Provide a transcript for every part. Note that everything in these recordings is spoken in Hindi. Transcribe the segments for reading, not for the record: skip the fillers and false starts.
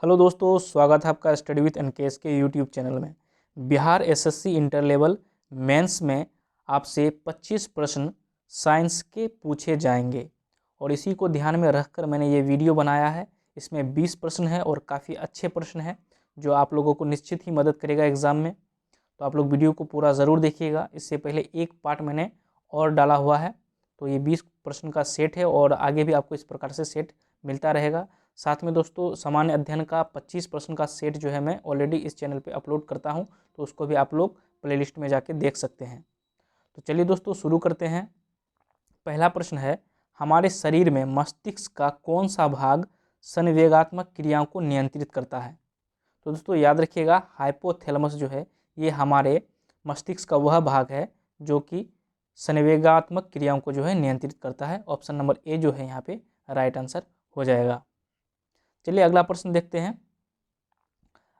हेलो दोस्तों, स्वागत है आपका स्टडी विथ एनकेएस के यूट्यूब चैनल में। Bihar SSC inter level mains में आपसे 25 प्रश्न साइंस के पूछे जाएंगे और इसी को ध्यान में रखकर मैंने ये वीडियो बनाया है। इसमें 20 प्रश्न हैं और काफ़ी अच्छे प्रश्न हैं जो आप लोगों को निश्चित ही मदद करेगा एग्ज़ाम में। तो आप लोग वीडियो को पूरा ज़रूर देखिएगा। इससे पहले एक पार्ट मैंने और डाला हुआ है, तो ये 20 प्रश्न का सेट है और आगे भी आपको इस प्रकार से सेट मिलता रहेगा। साथ में दोस्तों सामान्य अध्ययन का 25 प्रश्न का सेट जो है मैं ऑलरेडी इस चैनल पे अपलोड करता हूं, तो उसको भी आप लोग प्लेलिस्ट में जाके देख सकते हैं। तो चलिए दोस्तों शुरू करते हैं। पहला प्रश्न है, हमारे शरीर में मस्तिष्क का कौन सा भाग संवेगात्मक क्रियाओं को नियंत्रित करता है? तो दोस्तों याद रखिएगा, हाइपोथैलेमस जो है ये हमारे मस्तिष्क का वह भाग है जो कि संवेगात्मक क्रियाओं को जो है नियंत्रित करता है। ऑप्शन नंबर ए जो है यहाँ पे राइट आंसर हो जाएगा। चलिए अगला प्रश्न देखते हैं।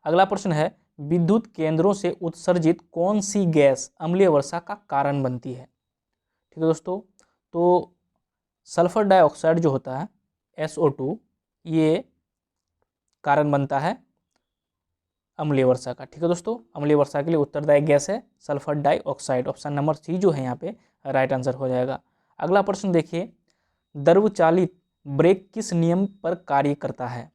अगला प्रश्न है, विद्युत केंद्रों से उत्सर्जित कौन सी गैस अम्लीय वर्षा का कारण बनती है? ठीक है दोस्तों, तो सल्फर डाइऑक्साइड जो होता है SO2 ये कारण बनता है अम्लीय वर्षा का। ठीक है दोस्तों, अम्लीय वर्षा के लिए उत्तरदायी गैस है sulphur dioxide. Option number C जो है यहाँ पे राइट आंसर हो जाएगा। अगला प्रश्न देखिए, द्रवचालित ब्रेक किस नियम पर कार्य करता है?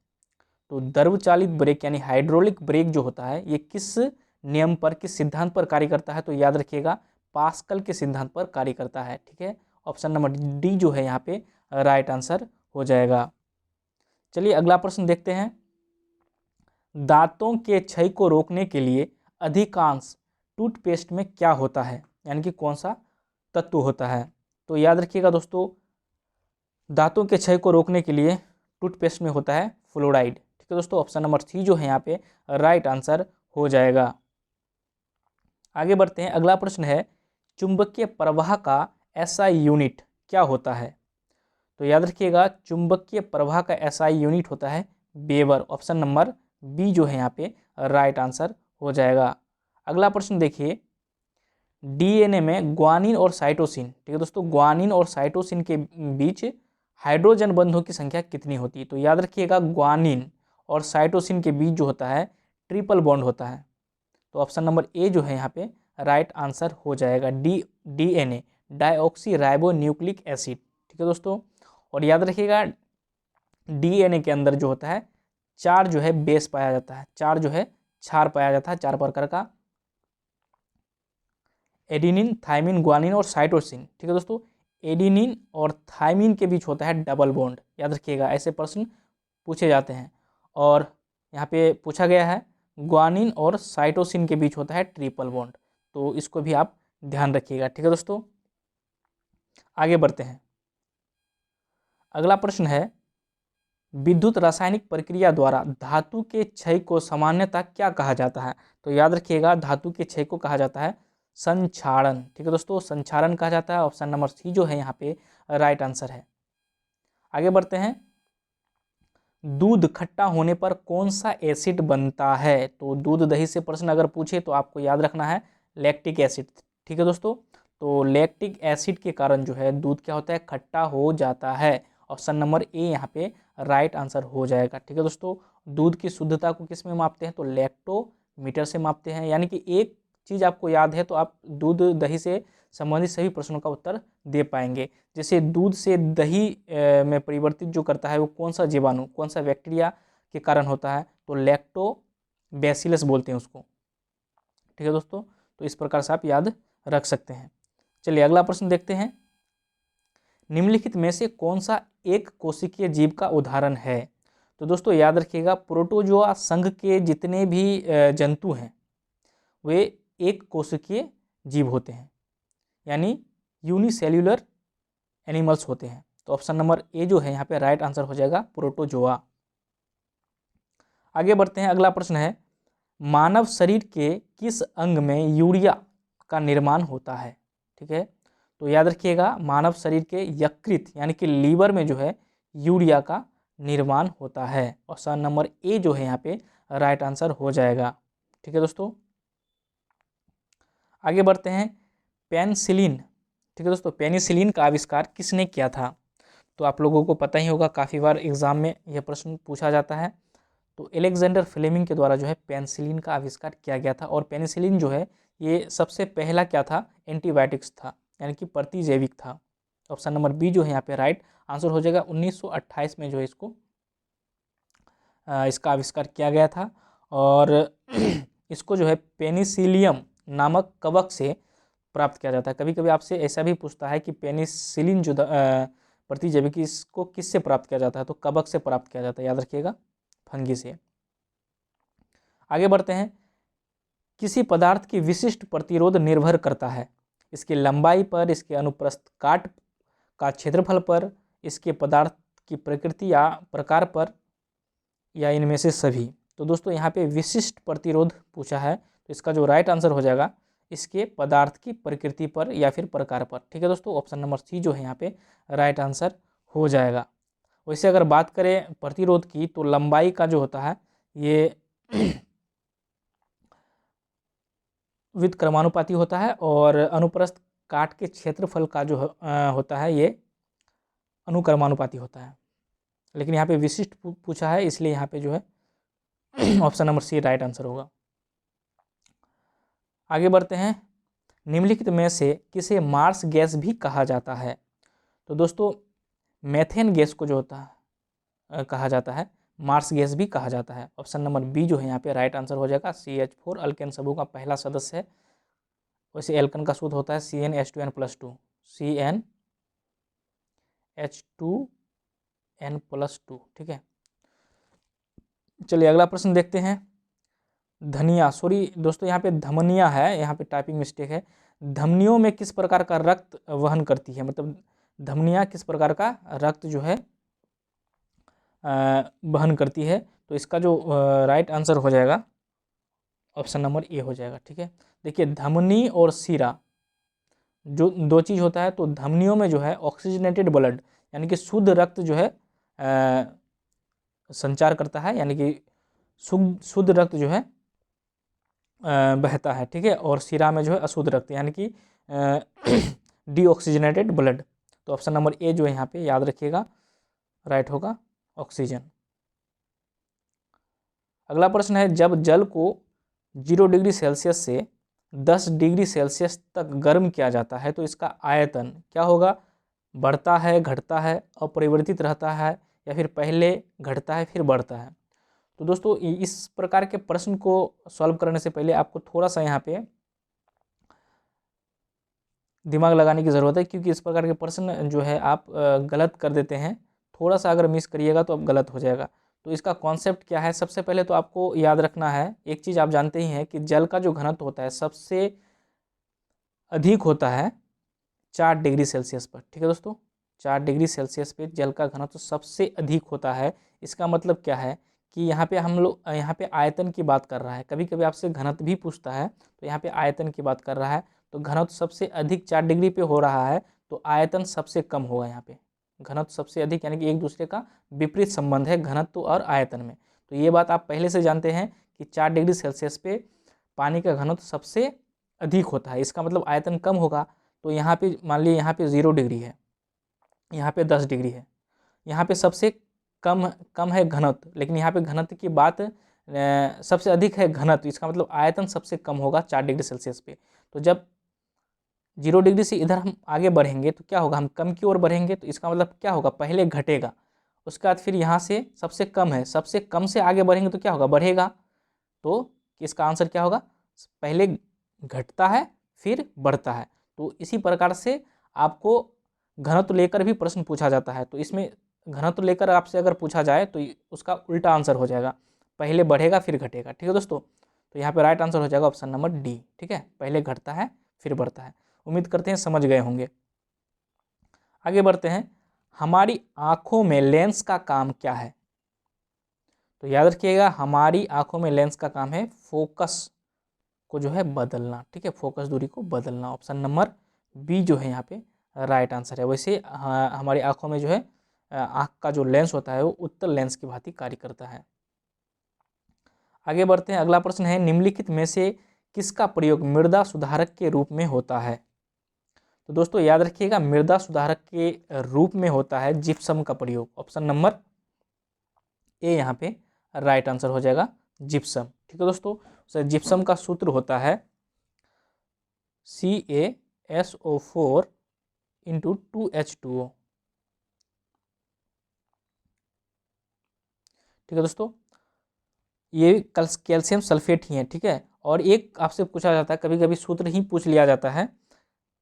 तो द्रवचालित ब्रेक यानी हाइड्रोलिक ब्रेक जो होता है ये किस नियम पर, किस सिद्धांत पर कार्य करता है? तो याद रखिएगा, पास्कल के सिद्धांत पर कार्य करता है। ठीक है, ऑप्शन नंबर डी जो है यहाँ पे राइट आंसर हो जाएगा। चलिए अगला प्रश्न देखते हैं। दांतों के क्षय को रोकने के लिए अधिकांश टूथपेस्ट में क्या होता है, यानी कि कौन सा तत्व होता है? तो याद रखिएगा दोस्तों, दांतों के क्षय को रोकने के लिए टूथपेस्ट में होता है फ्लोराइड। ठीक है दोस्तों, ऑप्शन नंबर सी जो है यहाँ पे राइट आंसर हो जाएगा। आगे बढ़ते हैं। अगला प्रश्न है, चुंबकीय प्रवाह का SI यूनिट क्या होता है? तो याद रखिएगा, चुंबकीय प्रवाह का SI यूनिट होता है वेबर। ऑप्शन नंबर बी जो है यहाँ पे राइट आंसर हो जाएगा। अगला प्रश्न देखिए, DNA में ग्वानिन और साइटोसिन, ठीक है दोस्तों, ग्वानिन और साइटोसिन के बीच हाइड्रोजन बंधों की संख्या कितनी होती है? तो याद रखिएगा, ग्वानिन और साइटोसिन के बीच जो होता है ट्रिपल बॉन्ड होता है। तो ऑप्शन नंबर ए जो है यहाँ पे राइट आंसर हो जाएगा। DNA dioxy ribo nucleic acid. ठीक है दोस्तों, और याद रखिएगा DNA के अंदर जो होता है 4 जो है बेस पाया जाता है, 4 जो है क्षार पाया जाता है, 4 प्रकार का, एडिनिन, थाइमिन, ग्वानिन और साइटोसिन। ठीक है दोस्तों, एडिनिन और थाइमिन के बीच होता है डबल बॉन्ड। याद रखिएगा, ऐसे प्रश्न पूछे जाते हैं। और यहाँ पे पूछा गया है ग्वानिन और साइटोसिन के बीच होता है ट्रिपल बॉन्ड, तो इसको भी आप ध्यान रखिएगा। ठीक है दोस्तों, आगे बढ़ते हैं। अगला प्रश्न है, विद्युत रासायनिक प्रक्रिया द्वारा धातु के क्षय को सामान्यतः क्या कहा जाता है? तो याद रखिएगा, धातु के क्षय को कहा जाता है संक्षारण। ठीक है दोस्तों, संक्षारण कहा जाता है। ऑप्शन नंबर सी जो है यहाँ पे राइट आंसर है। आगे बढ़ते हैं। दूध खट्टा होने पर कौन सा एसिड बनता है? तो दूध दही से प्रश्न अगर पूछे तो आपको याद रखना है लैक्टिक एसिड। ठीक है दोस्तों, तो लैक्टिक एसिड के कारण जो है दूध क्या होता है, खट्टा हो जाता है। ऑप्शन नंबर ए यहाँ पे राइट आंसर हो जाएगा। ठीक है दोस्तों, दूध की शुद्धता को किस में मापते हैं? तो लैक्टोमीटर से मापते हैं। यानी कि एक चीज़ आपको याद है तो आप दूध दही से संबंधित सभी प्रश्नों का उत्तर दे पाएंगे। जैसे दूध से दही में परिवर्तित जो करता है वो कौन सा जीवाणु, कौन सा बैक्टीरिया के कारण होता है? तो लैक्टोबैसिलस बोलते हैं उसको। ठीक है दोस्तों, तो इस प्रकार से आप याद रख सकते हैं। चलिए अगला प्रश्न देखते हैं। निम्नलिखित में से कौन सा एक कोशिकीय जीव का उदाहरण है? तो दोस्तों याद रखिएगा, प्रोटोजोआ संघ के जितने भी जंतु हैं वे एक कोशिकीय जीव होते हैं, यानी यूनिसेल्यूलर एनिमल्स होते हैं। तो ऑप्शन नंबर ए जो है यहाँ पे राइट आंसर हो जाएगा, प्रोटोजोआ। आगे बढ़ते हैं। अगला प्रश्न है, मानव शरीर के किस अंग में यूरिया का निर्माण होता है? ठीक है, तो याद रखिएगा, मानव शरीर के यकृत यानी कि लीवर में जो है यूरिया का निर्माण होता है। ऑप्शन नंबर ए जो है यहाँ पे राइट आंसर हो जाएगा। ठीक है दोस्तों, आगे बढ़ते हैं। पेनिसिलिन, ठीक है दोस्तों, पेनिसिलिन का आविष्कार किसने किया था? तो आप लोगों को पता ही होगा, काफ़ी बार एग्जाम में यह प्रश्न पूछा जाता है। तो एलेक्जेंडर फ्लेमिंग के द्वारा जो है पेनिसिलिन का आविष्कार किया गया था। और पेनिसिलिन जो है ये सबसे पहला क्या था, एंटीबायोटिक्स था, यानी कि प्रतिजैविक था। ऑप्शन नंबर बी जो है यहाँ पे राइट आंसर हो जाएगा। 1928 में जो है इसका आविष्कार किया गया था। और इसको जो है पेनिसिलियम नामक कवक से प्राप्त किया जाता है। कभी कभी आपसे ऐसा भी पूछता है कि पेनिसिलिन जो प्रतिजैविक, इसको किससे प्राप्त किया जाता है, तो कवक से प्राप्त किया जाता है, याद रखिएगा, फंगी से। आगे बढ़ते हैं। किसी पदार्थ की विशिष्ट प्रतिरोध निर्भर करता है इसकी लंबाई पर, इसके अनुप्रस्थ काट का क्षेत्रफल पर, इसके पदार्थ की प्रकृति या प्रकार पर, या इनमें से सभी। तो दोस्तों यहाँ पे विशिष्ट प्रतिरोध पूछा है, तो इसका जो राइट आंसर हो जाएगा इसके पदार्थ की प्रकृति पर या फिर प्रकार पर। ठीक है दोस्तों, ऑप्शन नंबर सी जो है यहाँ पे राइट आंसर हो जाएगा। वैसे अगर बात करें प्रतिरोध की, तो लंबाई का जो होता है ये व्युत्क्रमानुपाती होता है, और अनुप्रस्थ काट के क्षेत्रफल का जो होता है ये अनुक्रमानुपाती होता है। लेकिन यहाँ पे विशिष्ट पूछा है, इसलिए यहाँ पे जो है option number C right answer होगा। आगे बढ़ते हैं। निम्नलिखित में से किसे मार्स गैस भी कहा जाता है? तो दोस्तों मेथेन गैस को जो होता है कहा जाता है मार्स गैस भी कहा जाता है। ऑप्शन नंबर बी जो है यहाँ पे राइट आंसर हो जाएगा। CH4 अल्केन समूह का पहला सदस्य है। वैसे एल्कन का सूत्र होता है CnH2n+2, CnH2n+2। ठीक है, चलिए अगला प्रश्न देखते हैं। धनिया, सॉरी दोस्तों यहाँ पे धमनिया है, यहाँ पे टाइपिंग मिस्टेक है। धमनियों में किस प्रकार का रक्त वहन करती है, मतलब धमनिया किस प्रकार का रक्त जो है वहन करती है? तो इसका जो राइट आंसर हो जाएगा ऑप्शन नंबर ए हो जाएगा। ठीक है, देखिए धमनी और शिरा जो दो चीज़ होता है, तो धमनियों में जो है ऑक्सीजनेटेड ब्लड यानी कि शुद्ध रक्त जो है संचार करता है, यानी कि शुद्ध रक्त जो है बहता है। ठीक है, और शिरा में जो है अशुद्ध रक्त यानी कि डीऑक्सीजनेटेड ब्लड। तो ऑप्शन नंबर ए जो है यहाँ पे याद रखिएगा राइट होगा, ऑक्सीजन। अगला प्रश्न है, जब जल को 0 डिग्री सेल्सियस से 10 डिग्री सेल्सियस तक गर्म किया जाता है तो इसका आयतन क्या होगा? बढ़ता है, घटता है, अपरिवर्तित रहता है, या फिर पहले घटता है फिर बढ़ता है? तो दोस्तों इस प्रकार के प्रश्न को सॉल्व करने से पहले आपको थोड़ा सा यहाँ पे दिमाग लगाने की ज़रूरत है, क्योंकि इस प्रकार के प्रश्न जो है आप गलत कर देते हैं। थोड़ा सा अगर मिस करिएगा तो अब गलत हो जाएगा। तो इसका कॉन्सेप्ट क्या है, सबसे पहले तो आपको याद रखना है, एक चीज़ आप जानते ही हैं कि जल का जो घनत्व होता है सबसे अधिक होता है 4 डिग्री सेल्सियस पर। ठीक है दोस्तों, 4 डिग्री सेल्सियस पे जल का घनत्व सबसे अधिक होता है। इसका मतलब क्या है कि यहाँ पे हम लोग यहाँ पे आयतन की बात कर रहा है। कभी कभी आपसे घनत्व भी पूछता है, तो यहाँ पे आयतन की बात कर रहा है। तो घनत्व सबसे अधिक 4 डिग्री पे हो रहा है, तो आयतन सबसे कम होगा। यहाँ पे घनत्व सबसे अधिक यानी कि एक दूसरे का विपरीत संबंध है घनत्व और आयतन में। तो ये बात आप पहले से जानते हैं कि 4 डिग्री सेल्सियस पे पानी का घनत्व सबसे अधिक होता है, इसका मतलब आयतन कम होगा। तो यहाँ पे मान लीजिए यहाँ पे 0 डिग्री है, यहाँ पे 10 डिग्री है, यहाँ पे सबसे कम है घनत्व, लेकिन यहाँ पे घनत्व की बात सबसे अधिक है घनत्व, इसका मतलब आयतन सबसे कम होगा 4 डिग्री सेल्सियस पे। तो जब 0 डिग्री से इधर हम आगे बढ़ेंगे तो क्या होगा, हम कम की ओर बढ़ेंगे, तो इसका मतलब क्या होगा, पहले घटेगा, उसके बाद फिर यहाँ से सबसे कम है, सबसे कम से आगे बढ़ेंगे तो क्या होगा, बढ़ेगा। तो इसका आंसर क्या होगा, पहले घटता है फिर बढ़ता है। तो इसी प्रकार से आपको घनत्व लेकर भी प्रश्न पूछा जाता है। तो इसमें घनत्व लेकर आपसे अगर पूछा जाए तो उसका उल्टा आंसर हो जाएगा, पहले बढ़ेगा फिर घटेगा। ठीक है दोस्तों, तो यहाँ पे राइट आंसर हो जाएगा ऑप्शन नंबर डी। ठीक है, पहले घटता है फिर बढ़ता है। उम्मीद करते हैं समझ गए होंगे। आगे बढ़ते हैं। हमारी आंखों में लेंस का काम क्या है? तो याद रखिएगा हमारी आंखों में लेंस का काम है फोकस को जो है बदलना। ठीक है, फोकस दूरी को बदलना। ऑप्शन नंबर बी जो है यहाँ पे राइट आंसर है। वैसे हमारी आंखों में जो है आंख का जो लेंस होता है वो उत्तल लेंस की भांति कार्य करता है। आगे बढ़ते हैं। अगला प्रश्न है, निम्नलिखित में से किसका प्रयोग मृदा सुधारक के रूप में होता है? तो दोस्तों याद रखिएगा मृदा सुधारक के रूप में होता है जिप्सम का प्रयोग। ऑप्शन नंबर ए यहाँ पे राइट आंसर हो जाएगा जिप्सम। ठीक है दोस्तों, जिप्सम का सूत्र होता है CaSO4 × 2H2O। ठीक है दोस्तों, ये कैल्शियम सल्फेट ही है। ठीक है, और एक आपसे पूछा जाता है, कभी कभी सूत्र ही पूछ लिया जाता है,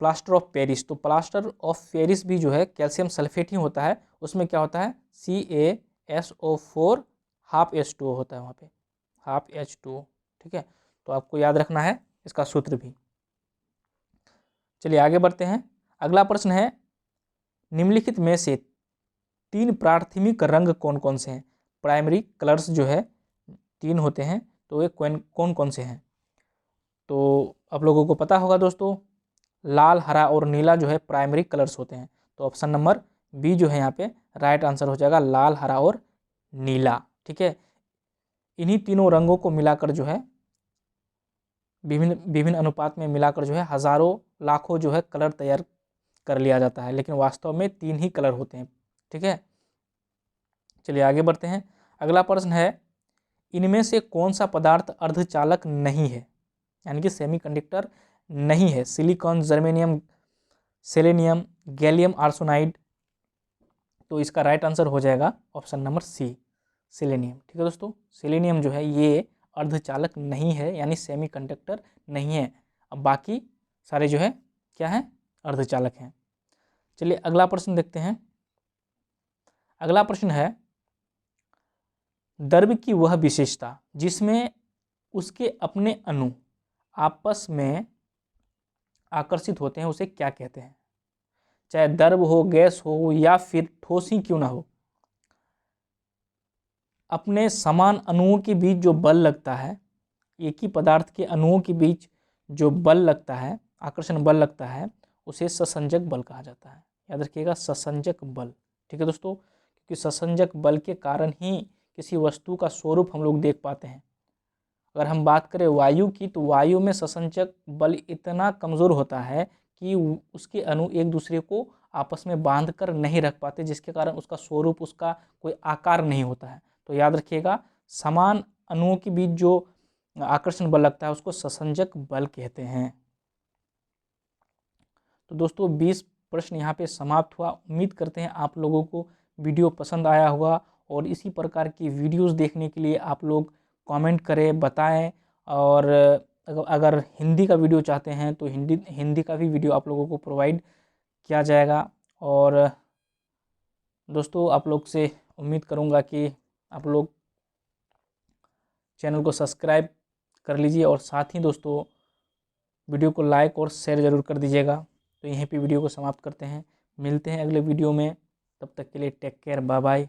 प्लास्टर ऑफ पेरिस। तो प्लास्टर ऑफ पेरिस भी जो है कैल्शियम सल्फेट ही होता है। उसमें क्या होता है, CaSO4 ½ H2O होता है, वहाँ पे ½ H2O। ठीक है, तो आपको याद रखना है इसका सूत्र भी। चलिए आगे बढ़ते हैं। अगला प्रश्न है, निम्नलिखित में से 3 प्राथमिक रंग कौन कौन से हैं। प्राइमरी कलर्स जो है 3 होते हैं, तो वे कौन कौन से हैं। तो आप लोगों को पता होगा दोस्तों, लाल, हरा और नीला जो है प्राइमरी कलर्स होते हैं। तो ऑप्शन नंबर बी जो है यहाँ पे राइट आंसर हो जाएगा, लाल, हरा और नीला। ठीक है, इन्हीं तीनों रंगों को मिलाकर जो है विभिन्न विभिन्न अनुपात में मिलाकर जो है हजारों लाखों जो है कलर तैयार कर लिया जाता है, लेकिन वास्तव में 3 ही कलर होते हैं। ठीक है, चलिए आगे बढ़ते हैं। अगला प्रश्न है, इनमें से कौन सा पदार्थ अर्धचालक नहीं है, यानी कि सेमीकंडक्टर नहीं है। Silicon, germanium, selenium, gallium arsenide. तो इसका राइट आंसर हो जाएगा ऑप्शन नंबर सी, सेलेनियम। ठीक है दोस्तों, सेलेनियम जो है ये अर्धचालक नहीं है, यानी सेमीकंडक्टर नहीं है। अब बाकी सारे जो है क्या है, अर्धचालक हैं। चलिए अगला प्रश्न देखते हैं। अगला प्रश्न है, द्रव्य की वह विशेषता जिसमें उसके अपने अणु आपस में आकर्षित होते हैं, उसे क्या कहते हैं। चाहे द्रव हो, गैस हो या फिर ठोस ही क्यों ना हो, अपने समान अणुओं के बीच जो बल लगता है, एक ही पदार्थ के अणुओं के बीच जो बल लगता है, आकर्षण बल लगता है, उसे ससंजक बल कहा जाता है। याद रखिएगा, ससंजक बल। ठीक है दोस्तों, क्योंकि ससंजक बल के कारण ही किसी वस्तु का स्वरूप हम लोग देख पाते हैं। अगर हम बात करें वायु की, तो वायु में ससंजक बल इतना कमज़ोर होता है कि उसके अणु एक दूसरे को आपस में बांध कर नहीं रख पाते, जिसके कारण उसका स्वरूप, उसका कोई आकार नहीं होता है। तो याद रखिएगा, समान अणुओं के बीच जो आकर्षण बल लगता है उसको ससंजक बल कहते हैं। तो दोस्तों 20 प्रश्न यहाँ पे समाप्त हुआ। उम्मीद करते हैं आप लोगों को वीडियो पसंद आया होगा, और इसी प्रकार की वीडियोस देखने के लिए आप लोग कमेंट करें, बताएं। और अगर हिंदी का वीडियो चाहते हैं तो हिंदी का भी वीडियो आप लोगों को प्रोवाइड किया जाएगा। और दोस्तों आप लोग से उम्मीद करूंगा कि आप लोग चैनल को सब्सक्राइब कर लीजिए, और साथ ही दोस्तों वीडियो को लाइक और शेयर ज़रूर कर दीजिएगा। तो यहीं पे वीडियो को समाप्त करते हैं, मिलते हैं अगले वीडियो में। तब तक के लिए टेक केयर, बाय बाय।